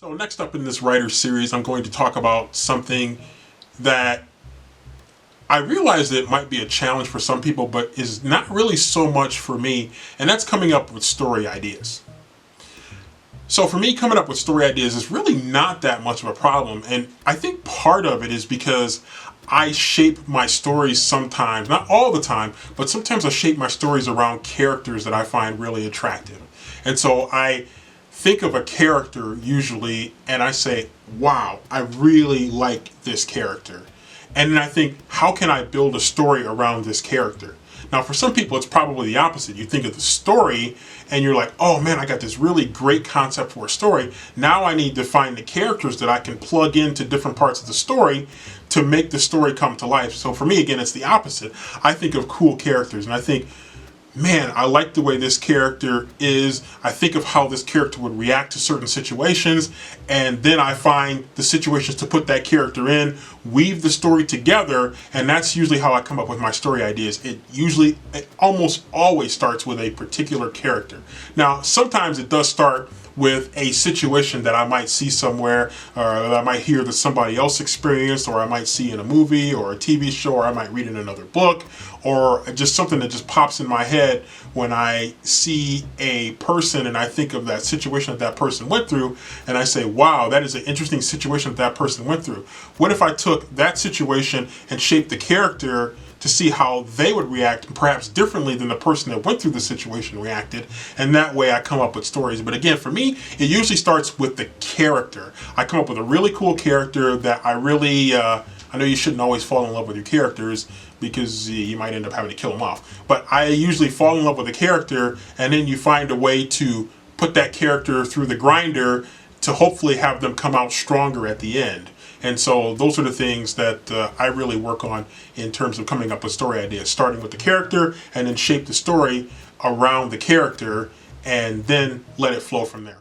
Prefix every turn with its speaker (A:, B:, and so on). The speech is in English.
A: So next up in this writer series, I'm going to talk about something that I realize that it might be a challenge for some people, but is not really so much for me, and that's coming up with story ideas. So for me, coming up with story ideas is really not that much of a problem, and I think part of it is because I shape my stories sometimes, not all the time, but sometimes I shape my stories around characters that I find really attractive. And so I think of a character usually and I say, wow, I really like this character. And then I think, how can I build a story around this character? Now, for some people, it's probably the opposite. You think of the story and you're like, oh man, I got this really great concept for a story. Now I need to find the characters that I can plug into different parts of the story to make the story come to life. So for me, again, it's the opposite. I think of cool characters and I think, man, I like the way this character is. I think of how this character would react to certain situations, and then I find the situations to put that character in, weave the story together, and that's usually how I come up with my story ideas. It almost always starts with a particular character. Now, sometimes it does start with a situation that I might see somewhere, or that I might hear that somebody else experienced, or I might see in a movie or a TV show, or I might read in another book, or just something that just pops in my head when I see a person and I think of that situation that that person went through, and I say, wow, that is an interesting situation that that person went through. What if I took that situation and shaped the character to see how they would react, perhaps differently than the person that went through the situation reacted, and that way I come up with stories. But again, for me, it usually starts with the character. I come up with a really cool character that I really, I know you shouldn't always fall in love with your characters because you might end up having to kill them off, but I usually fall in love with a character, and then you find a way to put that character through the grinder to hopefully have them come out stronger at the end. And so those are the things that I really work on in terms of coming up with story ideas, starting with the character and then shape the story around the character and then let it flow from there.